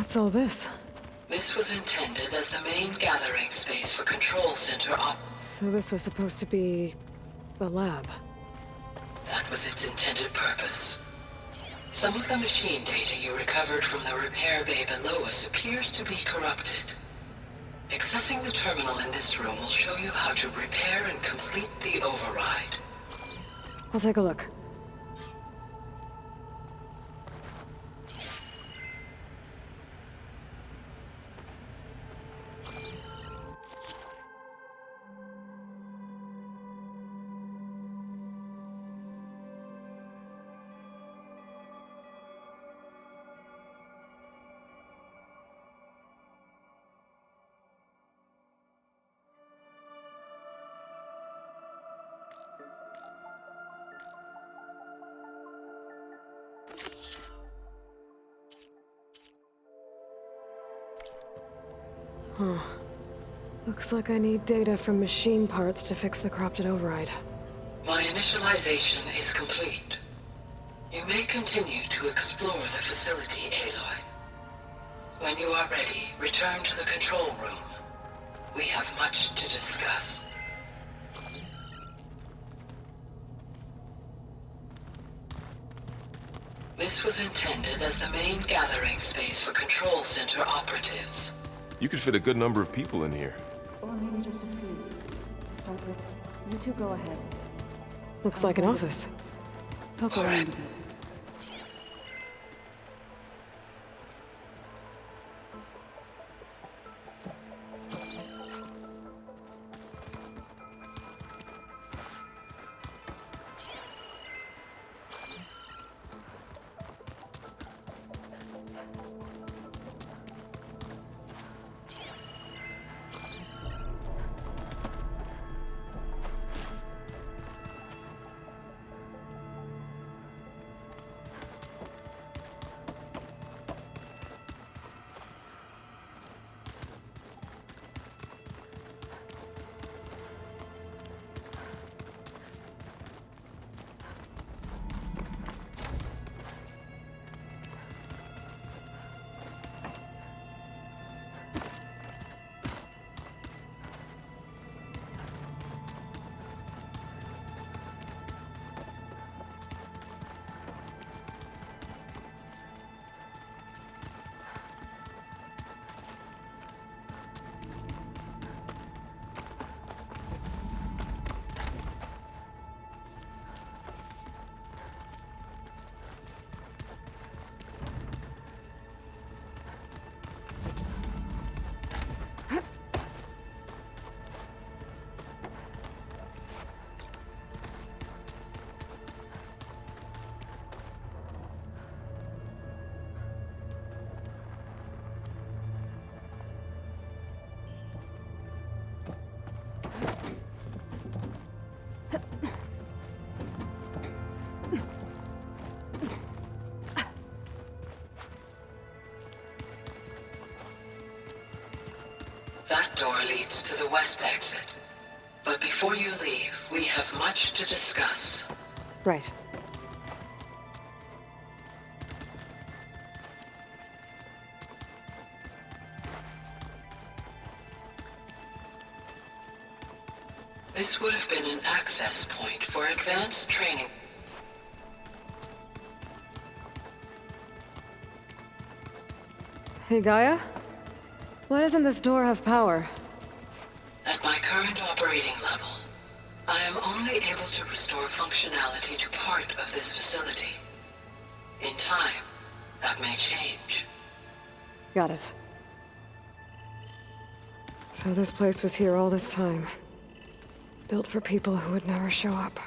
What's all this? This was intended as the main gathering space for Control Center So this was supposed to be a lab. That was its intended purpose. Some of the machine data you recovered from the repair bay below us appears to be corrupted. Accessing the terminal in this room will show you how to repair and complete the override. I'll take a look. Huh. Looks like I need data from machine parts to fix the corrupted override. My initialization is complete. You may continue to explore the facility, Aloy. When you are ready, return to the control room. We have much to discuss. This was intended as the main gathering space for Control Center operatives. You could fit a good number of people in here. Or maybe just a few. To start with, you two go ahead. Looks like an office. Poke around a bit. That door leads to the west exit. But before you leave, we have much to discuss. Right. This would have been an access point for advanced training. Hey, Gaia? Why doesn't this door have power? At my current operating level, I am only able to restore functionality to part of this facility. In time, that may change. Got it. So this place was here all this time. Built for people who would never show up.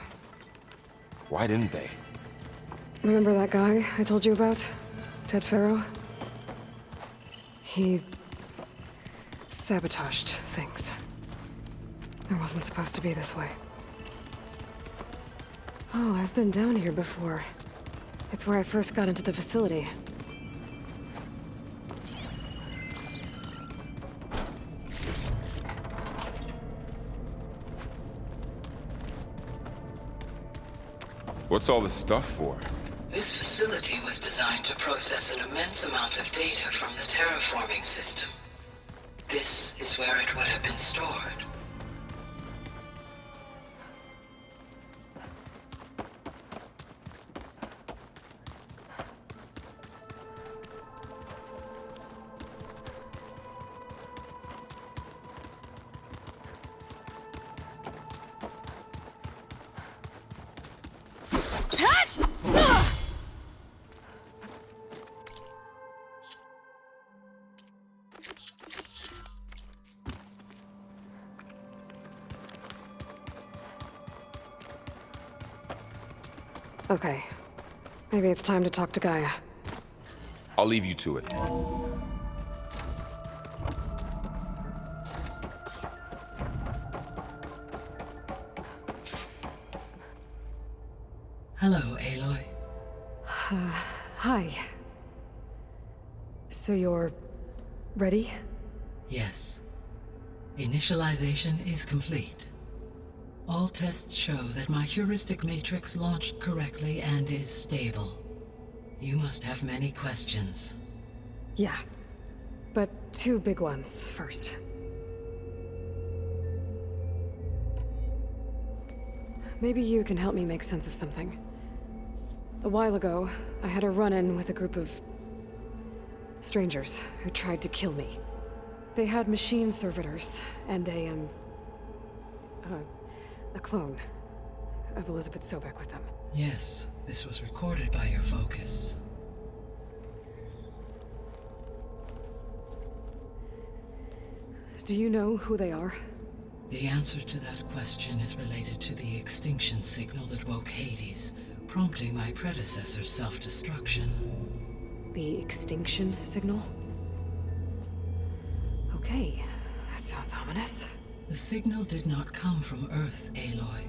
Why didn't they? Remember that guy I told you about? Ted Farrow? He sabotaged things. It wasn't supposed to be this way. Oh, I've been down here before. It's where I first got into the facility. What's all this stuff for? This facility was designed to process an immense amount of data from the terraforming system. This is where it would have been stored. Okay. Maybe it's time to talk to Gaia. I'll leave you to it. Hello, Aloy. Hi. So you're ready? Yes. Initialization is complete. All tests show that my heuristic matrix launched correctly and is stable. You must have many questions. Yeah. But two big ones first. Maybe you can help me make sense of something. A while ago, I had a run-in with a group of strangers who tried to kill me. They had machine servitors and a clone of Elizabeth Sobek with them. Yes, this was recorded by your focus. Do you know who they are? The answer to that question is related to the extinction signal that woke Hades, prompting my predecessor's self-destruction. The extinction signal? Okay, that sounds ominous. The signal did not come from Earth, Aloy.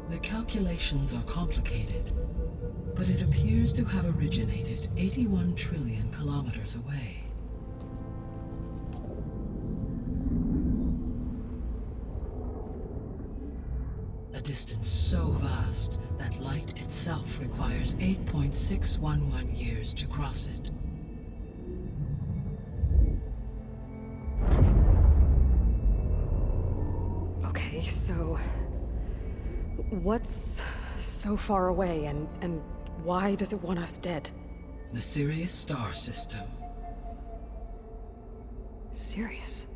The calculations are complicated, but it appears to have originated 81 trillion kilometers away. A distance so vast that light itself requires 8.611 years to cross it. Okay, so what's so far away and why does it want us dead? The Sirius star system. Sirius?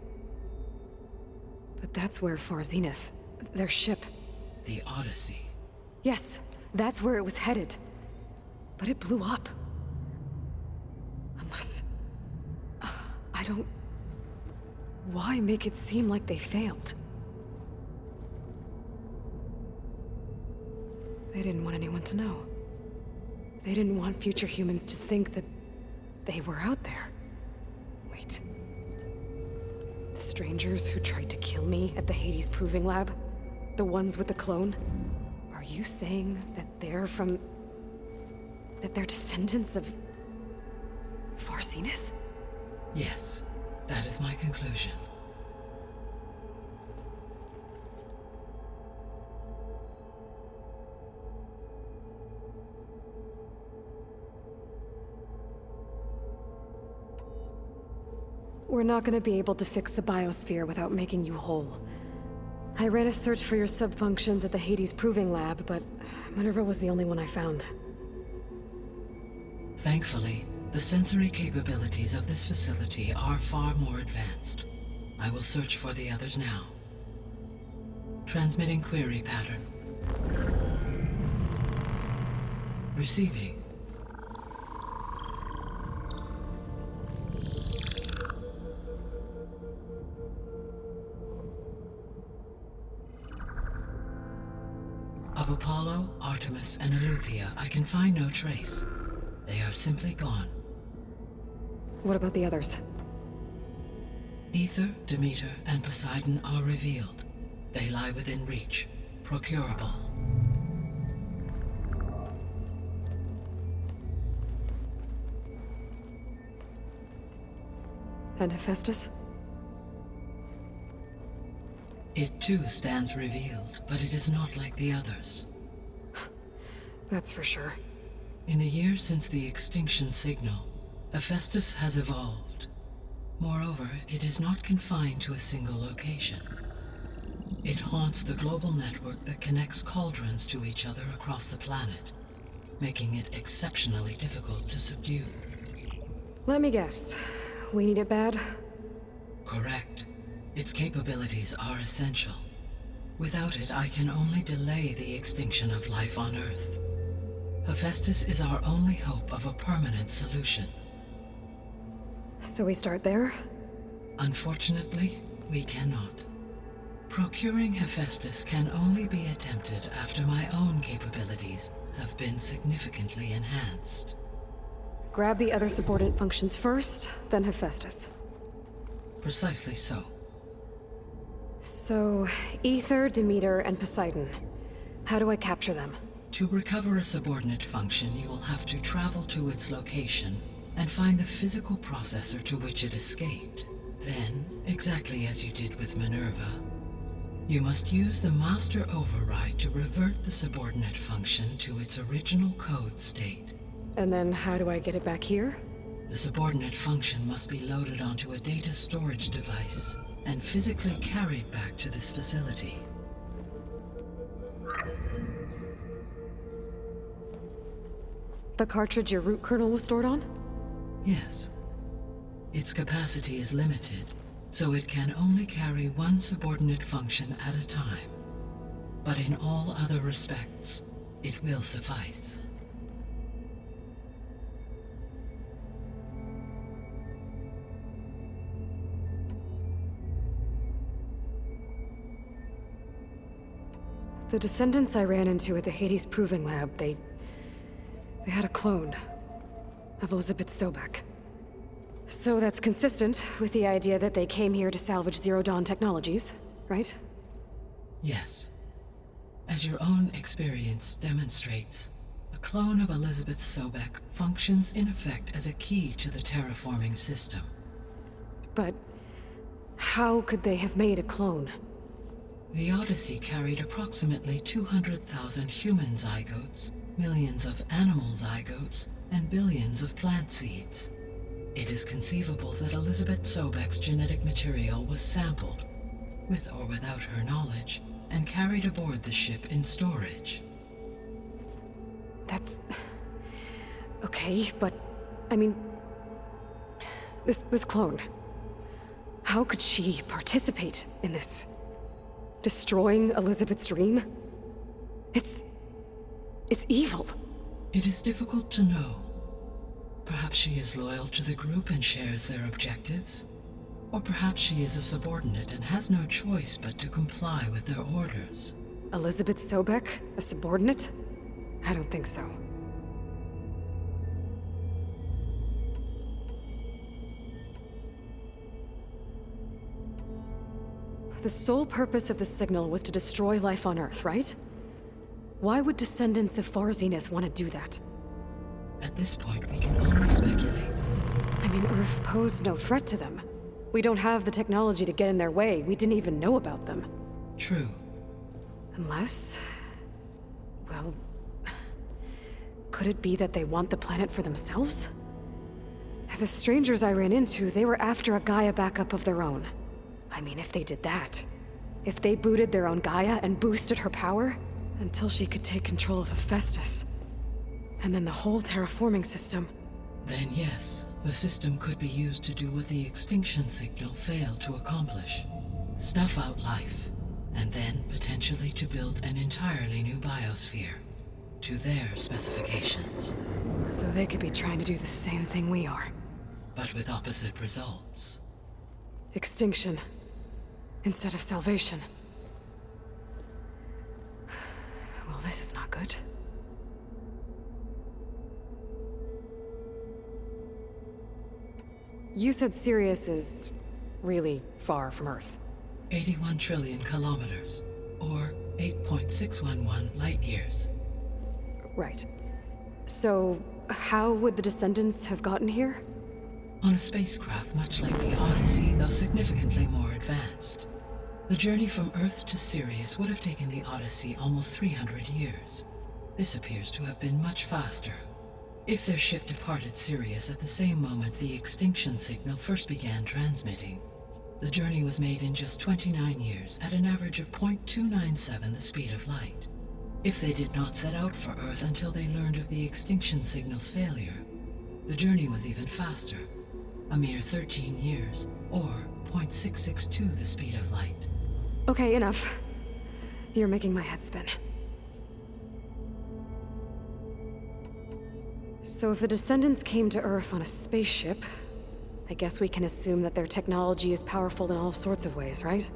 But that's where Far Zenith, their ship. The Odyssey. Yes, that's where it was headed. But it blew up. Unless... I don't... Why make it seem like they failed? They didn't want anyone to know. They didn't want future humans to think that they were out there. Wait. The strangers who tried to kill me at the Hades Proving Lab? The ones with the clone? Are you saying that they're from... that they're descendants of... Far Zenith? Yes, that is my conclusion. We're not gonna be able to fix the biosphere without making you whole. I ran a search for your subfunctions at the Hades Proving Lab, but Minerva was the only one I found. Thankfully, the sensory capabilities of this facility are far more advanced. I will search for the others now. Transmitting query pattern. Receiving. Of Apollo, Artemis, and Eleuthia, I can find no trace. They are simply gone. What about the others? Ether, Demeter, and Poseidon are revealed. They lie within reach, procurable. And Hephaestus? It too stands revealed, but it is not like the others. That's for sure. In the years since the extinction signal, Hephaestus has evolved. Moreover, it is not confined to a single location. It haunts the global network that connects cauldrons to each other across the planet, making it exceptionally difficult to subdue. Let me guess. We need it bad? Correct. Its capabilities are essential. Without it, I can only delay the extinction of life on Earth. Hephaestus is our only hope of a permanent solution. So we start there? Unfortunately, we cannot. Procuring Hephaestus can only be attempted after my own capabilities have been significantly enhanced. Grab the other subordinate functions first, then Hephaestus. Precisely so. So, Ether, Demeter, and Poseidon. How do I capture them? To recover a subordinate function, you will have to travel to its location and find the physical processor to which it escaped. Then, exactly as you did with Minerva, you must use the master override to revert the subordinate function to its original code state. And then how do I get it back here? The subordinate function must be loaded onto a data storage device and physically carried back to this facility. The cartridge your root kernel was stored on? Yes. Its capacity is limited, so it can only carry one subordinate function at a time. But in all other respects, it will suffice. The descendants I ran into at the Hades Proving Lab, they had a clone of Elizabeth Sobek. So that's consistent with the idea that they came here to salvage Zero Dawn technologies, right? Yes. As your own experience demonstrates, a clone of Elizabeth Sobek functions in effect as a key to the terraforming system. But how could they have made a clone? The Odyssey carried approximately 200,000 human zygotes, millions of animal zygotes, and billions of plant seeds. It is conceivable that Elizabeth Sobek's genetic material was sampled, with or without her knowledge, and carried aboard the ship in storage. That's... okay, but... I mean... This clone... How could she participate in this? Destroying Elizabeth's dream? It's evil. It is difficult to know. Perhaps she is loyal to the group and shares their objectives. Or perhaps she is a subordinate and has no choice but to comply with their orders. Elizabeth Sobek? A subordinate? I don't think so. The sole purpose of the signal was to destroy life on Earth, right? Why would descendants of Far Zenith want to do that? At this point, we can only speculate. I mean, Earth posed no threat to them. We don't have the technology to get in their way. We didn't even know about them. True. Unless... well... could it be that they want the planet for themselves? The strangers I ran into, they were after a Gaia backup of their own. I mean, if they did that... if they booted their own Gaia and boosted her power... until she could take control of Hephaestus. And then the whole terraforming system. Then yes, the system could be used to do what the extinction signal failed to accomplish. Snuff out life, and then potentially to build an entirely new biosphere. To their specifications. So they could be trying to do the same thing we are. But with opposite results. Extinction. Instead of salvation. Well, this is not good. You said Sirius is really far from Earth. 81 trillion kilometers, or 8.611 light years. Right. So, how would the descendants have gotten here? On a spacecraft much like the Odyssey, though significantly more advanced. The journey from Earth to Sirius would have taken the Odyssey almost 300 years. This appears to have been much faster. If their ship departed Sirius at the same moment the extinction signal first began transmitting, the journey was made in just 29 years at an average of 0.297 the speed of light. If they did not set out for Earth until they learned of the extinction signal's failure, the journey was even faster, a mere 13 years, or 0.662 the speed of light. Okay, enough. You're making my head spin. So if the descendants came to Earth on a spaceship, I guess we can assume that their technology is powerful in all sorts of ways, right?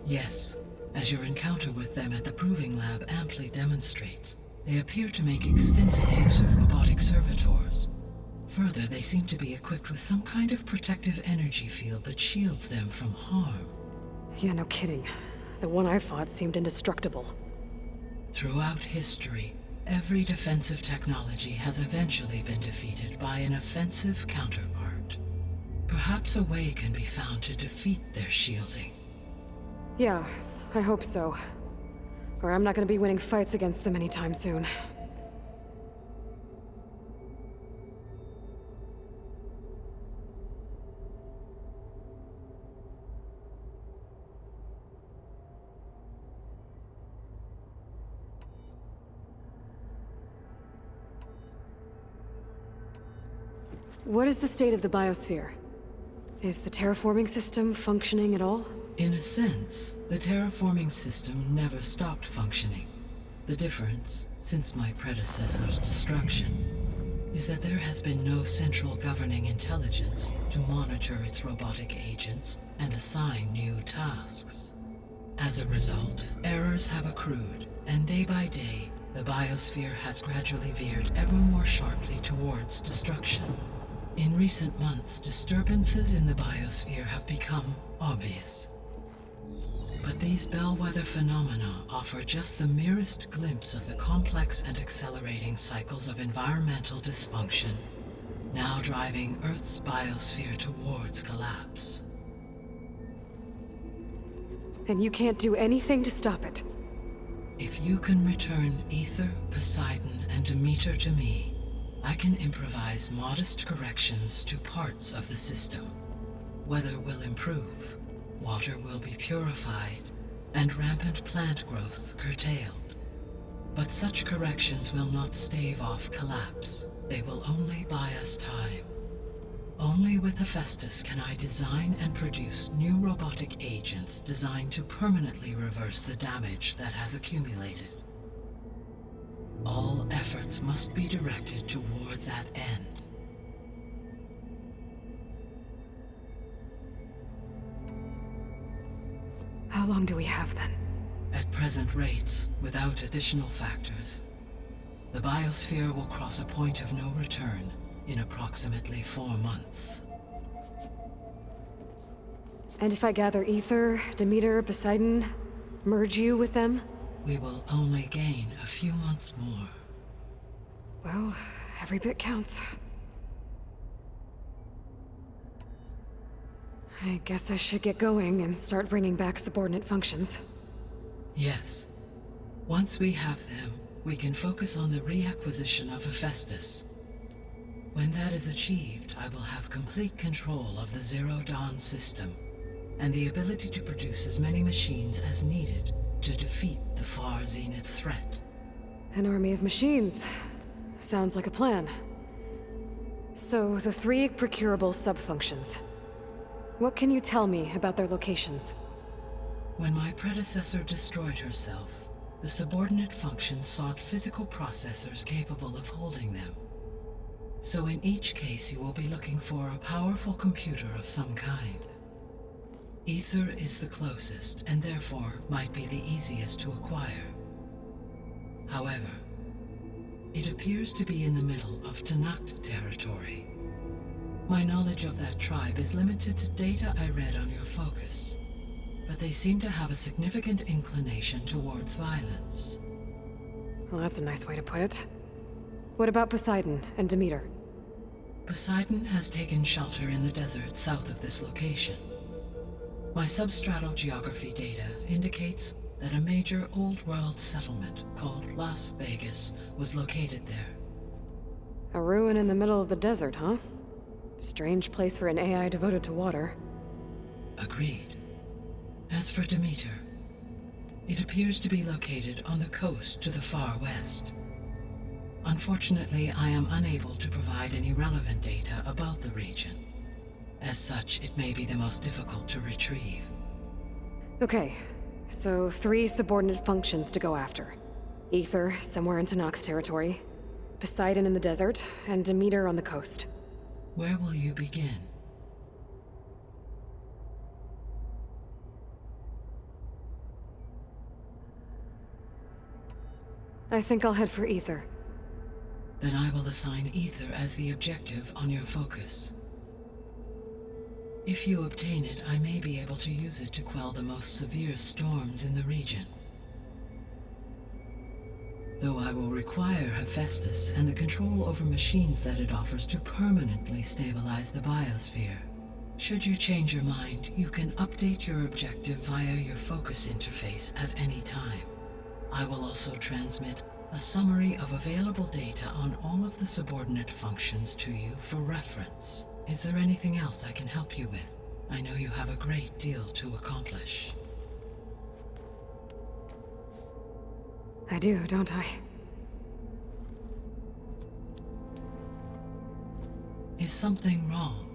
Yes, as your encounter with them at the Proving Lab amply demonstrates, they appear to make extensive use of robotic servitors. Further, they seem to be equipped with some kind of protective energy field that shields them from harm. Yeah, no kidding. The one I fought seemed indestructible. Throughout history, every defensive technology has eventually been defeated by an offensive counterpart. Perhaps a way can be found to defeat their shielding. Yeah, I hope so. Or I'm not gonna be winning fights against them anytime soon. What is the state of the biosphere? Is the terraforming system functioning at all? In a sense, the terraforming system never stopped functioning. The difference, since my predecessor's destruction, is that there has been no central governing intelligence to monitor its robotic agents and assign new tasks. As a result, errors have accrued, and day by day, the biosphere has gradually veered ever more sharply towards destruction. In recent months, disturbances in the biosphere have become obvious. But these bellwether phenomena offer just the merest glimpse of the complex and accelerating cycles of environmental dysfunction, now driving Earth's biosphere towards collapse. And you can't do anything to stop it? If you can return Ether, Poseidon, and Demeter to me, I can improvise modest corrections to parts of the system. Weather will improve, water will be purified, and rampant plant growth curtailed. But such corrections will not stave off collapse. They will only buy us time. Only with Hephaestus can I design and produce new robotic agents designed to permanently reverse the damage that has accumulated. All efforts must be directed toward that end. How long do we have then? At present rates, without additional factors, the biosphere will cross a point of no return in approximately 4 months. And if I gather Ether, Demeter, Poseidon, merge you with them? We will only gain a few months more. Well, every bit counts. I guess I should get going and start bringing back subordinate functions. Yes. Once we have them, we can focus on the reacquisition of Hephaestus. When that is achieved, I will have complete control of the Zero Dawn system, and the ability to produce as many machines as needed to defeat the far zenith threat. An army of machines. Sounds like a plan. So, the 3 procurable sub-functions. What can you tell me about their locations? When my predecessor destroyed herself, the subordinate functions sought physical processors capable of holding them. So in each case you will be looking for a powerful computer of some kind. Ether is the closest, and therefore might be the easiest to acquire. However, it appears to be in the middle of Tanakh territory. My knowledge of that tribe is limited to data I read on your focus, but they seem to have a significant inclination towards violence. Well, that's a nice way to put it. What about Poseidon and Demeter? Poseidon has taken shelter in the desert south of this location. My substratal geography data indicates that a major old-world settlement called Las Vegas was located there. A ruin in the middle of the desert, huh? Strange place for an AI devoted to water. Agreed. As for Demeter, it appears to be located on the coast to the far west. Unfortunately, I am unable to provide any relevant data about the region. As such, it may be the most difficult to retrieve. Okay, so 3 subordinate functions to go after. Ether, somewhere in Tanakh territory. Poseidon in the desert, and Demeter on the coast. Where will you begin? I think I'll head for Ether. Then I will assign Ether as the objective on your focus. If you obtain it, I may be able to use it to quell the most severe storms in the region. Though I will require Hephaestus and the control over machines that it offers to permanently stabilize the biosphere. Should you change your mind, you can update your objective via your focus interface at any time. I will also transmit a summary of available data on all of the subordinate functions to you for reference. Is there anything else I can help you with? I know you have a great deal to accomplish. I do, don't I? Is something wrong?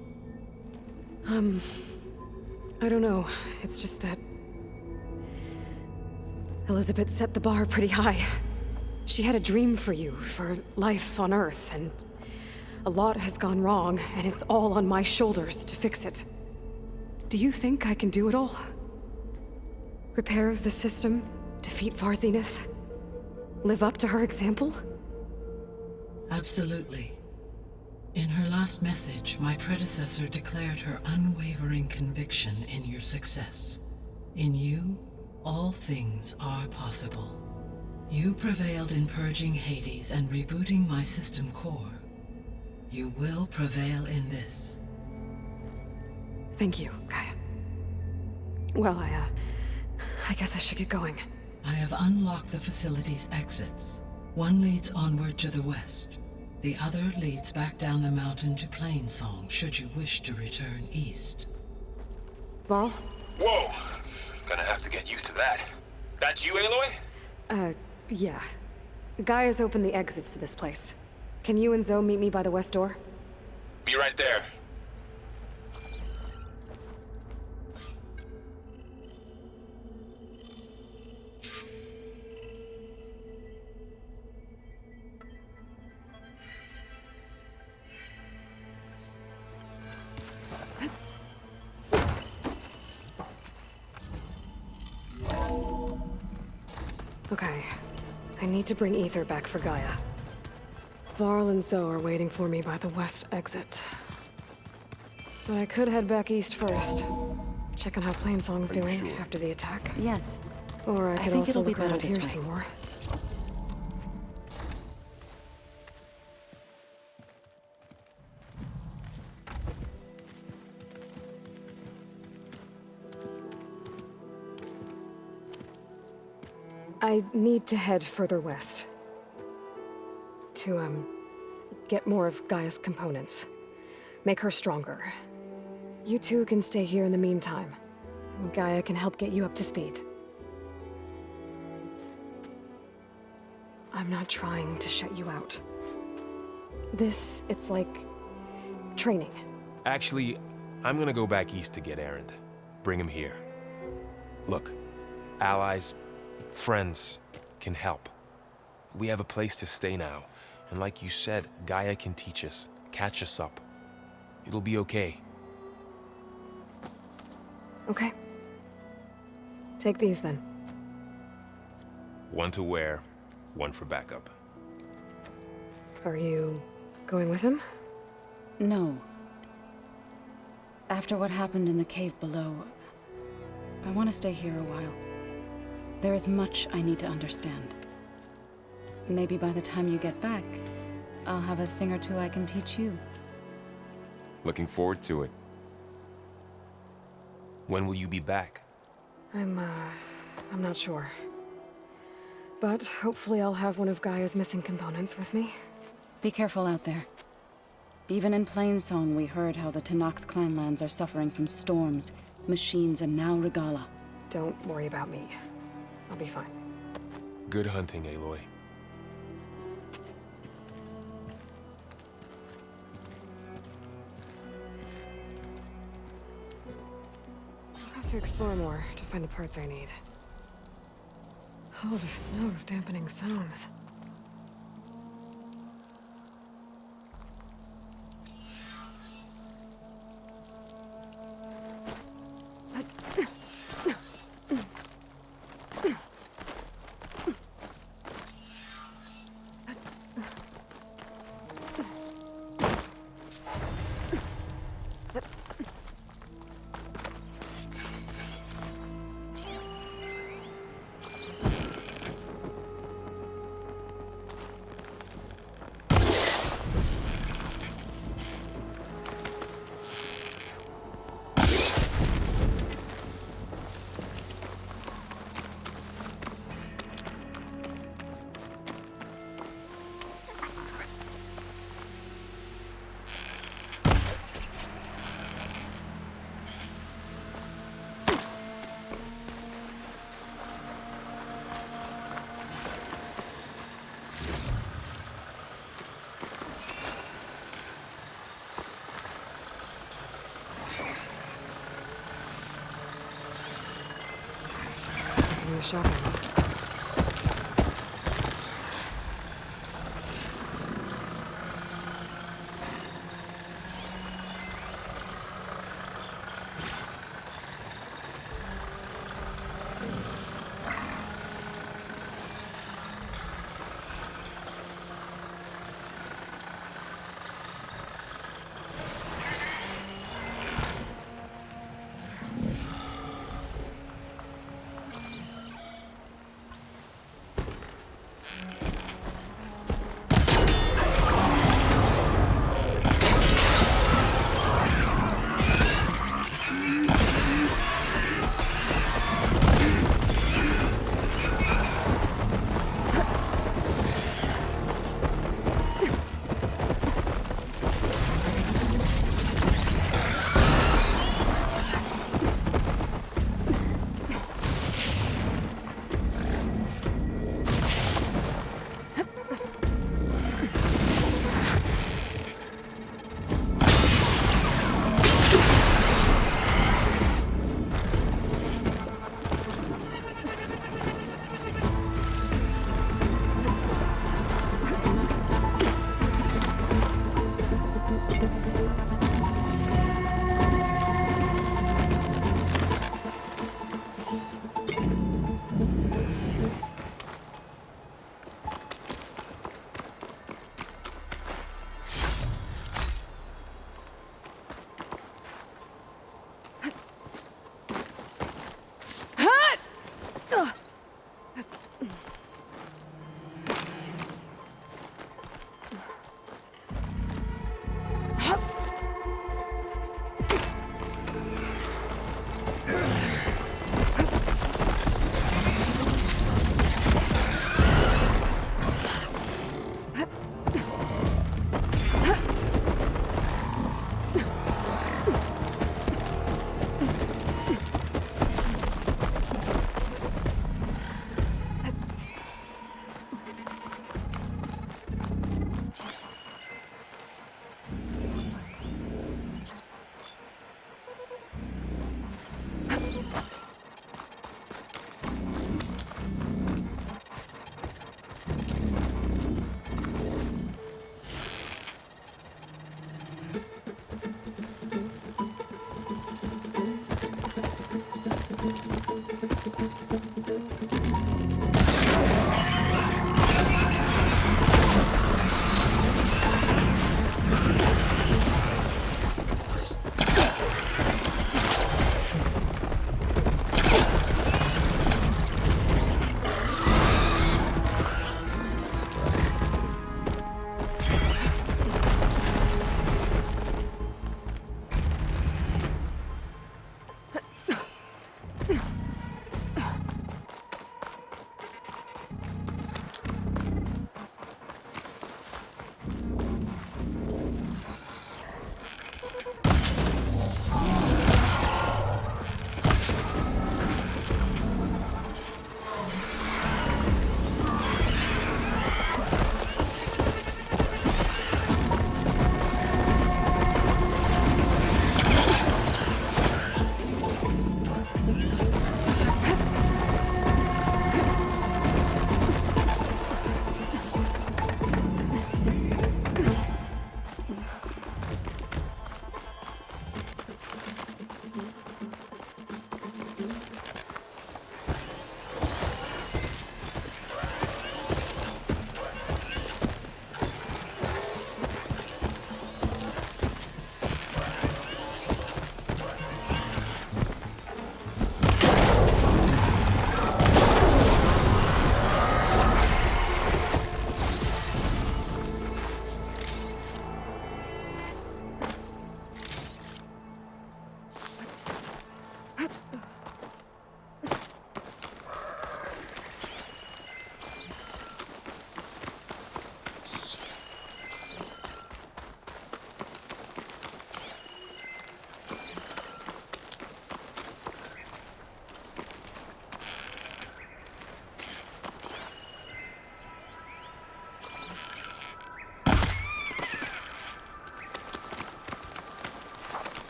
I don't know. It's just that Elizabeth set the bar pretty high. She had a dream for you, for life on Earth, and a lot has gone wrong, and it's all on my shoulders to fix it. Do you think I can do it all? Repair the system, defeat Varzenith, live up to her example? Absolutely. In her last message, my predecessor declared her unwavering conviction in your success. In you, all things are possible. You prevailed in purging Hades and rebooting my system core. You will prevail in this. Thank you, Gaia. Well, I guess I should get going. I have unlocked the facility's exits. One leads onward to the west. The other leads back down the mountain to Plainsong, should you wish to return east. Varl? Whoa! Gonna have to get used to that. That's you, Aloy? Yeah. Gaia's opened the exits to this place. Can you and Zoe meet me by the west door? Be right there. Okay. I need to bring Ether back for Gaia. Varl and Zoe are waiting for me by the west exit. I could head back east first. Check on how Plainsong's doing after the attack. Yes. Or I could think also it'll be look better around this here way. some more. I need to head further west. To, get more of Gaia's components. Make her stronger. You two can stay here in the meantime. Gaia can help get you up to speed. I'm not trying to shut you out. It's like training. Actually, I'm gonna go back east to get Erend. Bring him here. Look, allies, friends can help. We have a place to stay now. And like you said, Gaia can teach us, catch us up. It'll be okay. Okay. Take these then. One to wear, one for backup. Are you going with him? No. After what happened in the cave below, I want to stay here a while. There is much I need to understand. Maybe by the time you get back, I'll have a thing or two I can teach you. Looking forward to it. When will you be back? I'm not sure. But hopefully I'll have one of Gaia's missing components with me. Be careful out there. Even in Plainsong, we heard how the Tenakth clanlands are suffering from storms, machines, and now Regala. Don't worry about me. I'll be fine. Good hunting, Aloy. I'll have to explore more to find the parts I need. Oh, the snow's dampening sounds. Shopping.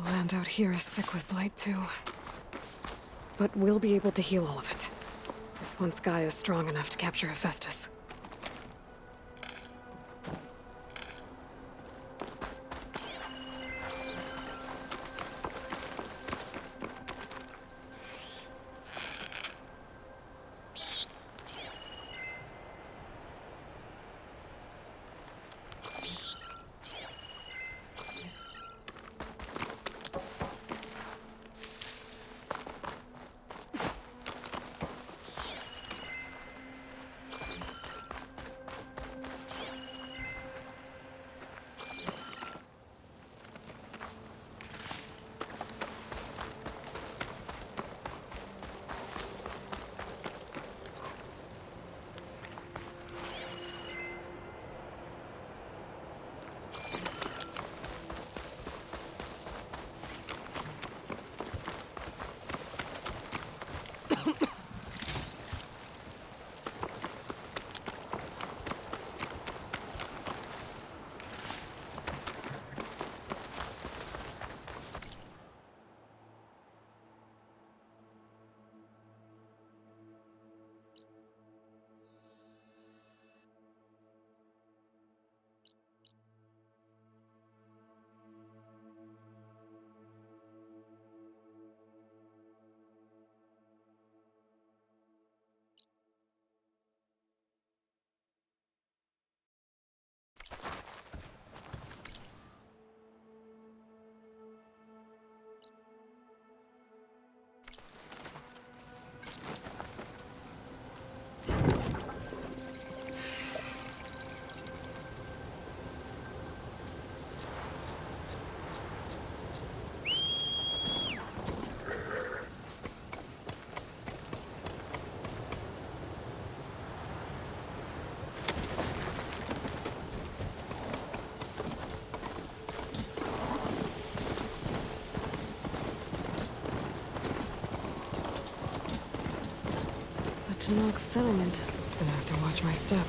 The land out here is sick with blight too. But we'll be able to heal all of it. Once Gaia is strong enough to capture Hephaestus. To knock settlement. Gonna have to watch my step.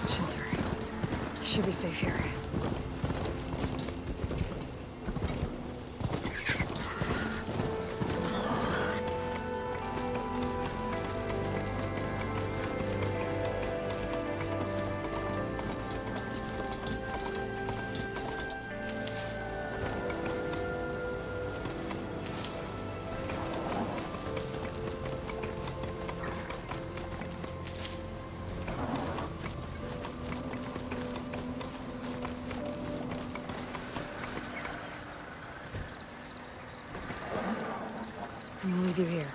Shelter. Should be safe here. I'm gonna leave you here.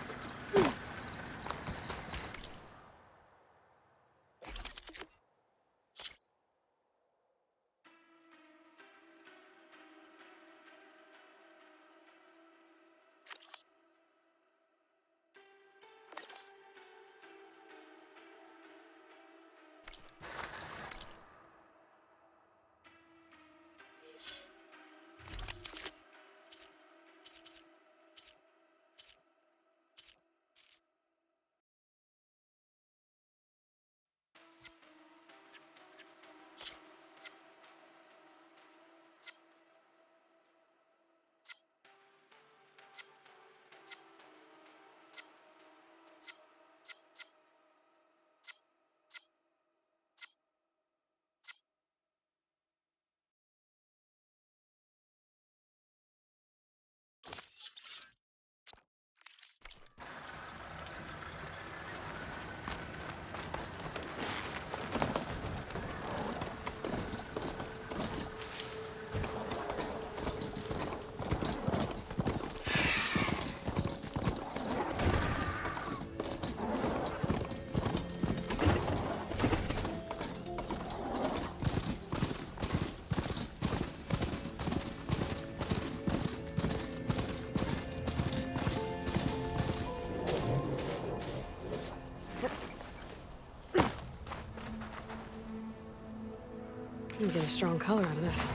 You get a strong color out of this.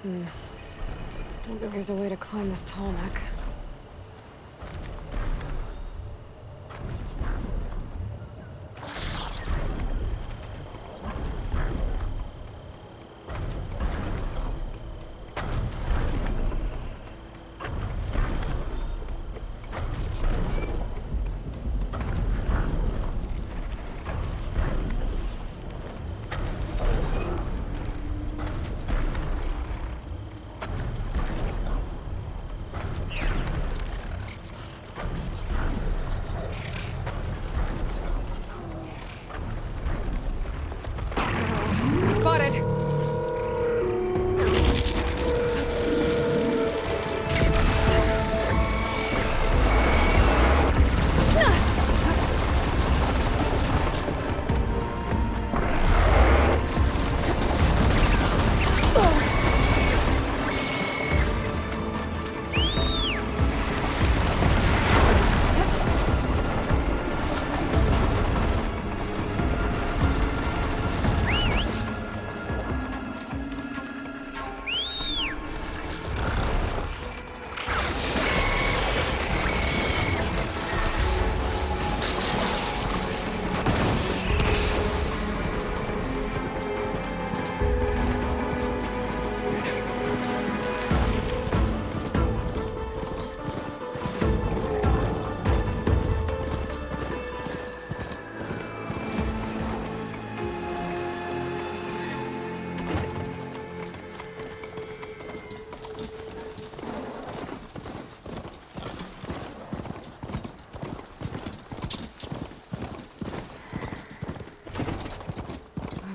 I think there's a way to climb this tall neck. Spotted!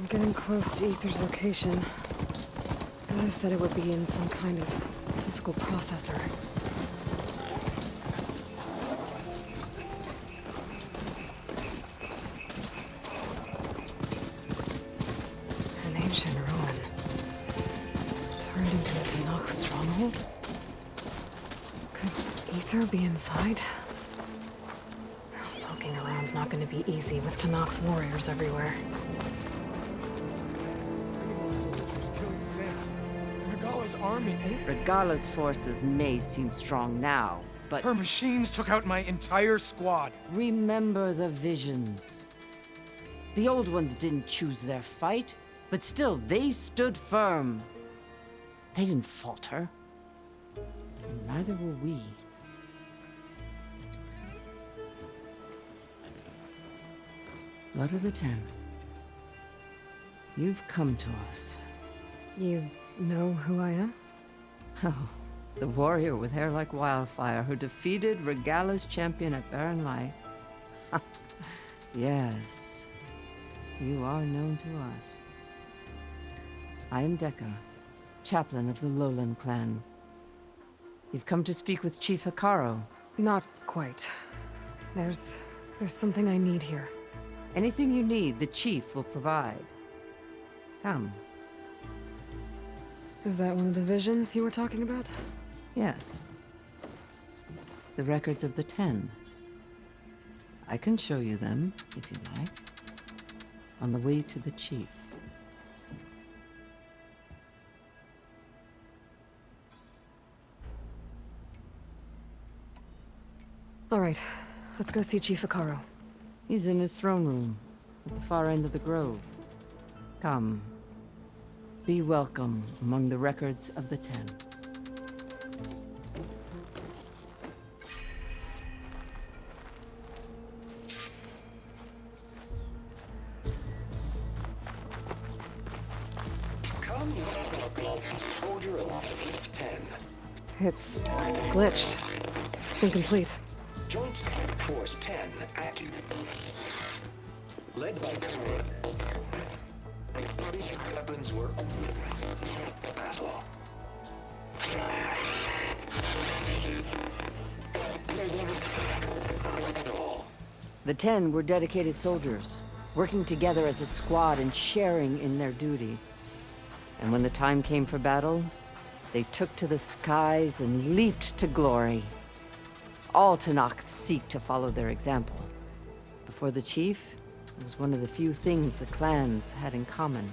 Getting close to Ether's location. Guy said it would be in some kind of physical processor. An ancient ruin. Turned into a Tanakh stronghold? Could Ether be inside? Poking around's not going to be easy with Tanakh's warriors everywhere. Army, eh? Regala's forces may seem strong now, but Her machines took out my entire squad. remember the visions. The old ones didn't choose their fight, but still they stood firm. They didn't falter. And neither will we. Blood of the Ten. You've come to us. You know who I am? Oh, the warrior with hair like wildfire who defeated Regala's champion at Barren Light. Yes, you are known to us. I am Dekka, chaplain of the Lowland clan. You've come to speak with Chief Hikaru. Not quite. There's something I need here. Anything you need, the chief will provide. Come. Is that one of the visions you were talking about? Yes. The records of the 10. I can show you them, if you like. On the way to the chief. All right, let's go see Chief Akaro. He's in his throne room, at the far end of the grove. Come. Be welcome among the records of the Ten. Soldier of Fleet 10. It's glitched. Incomplete. Joint Force 10 active. Led by Command. Weapons were battle. The Ten were dedicated soldiers, working together as a squad and sharing in their duty. And when the time came for battle, they took to the skies and leaped to glory. All Tenakth seek to follow their example. Before the chief, it was one of the few things the clans had in common.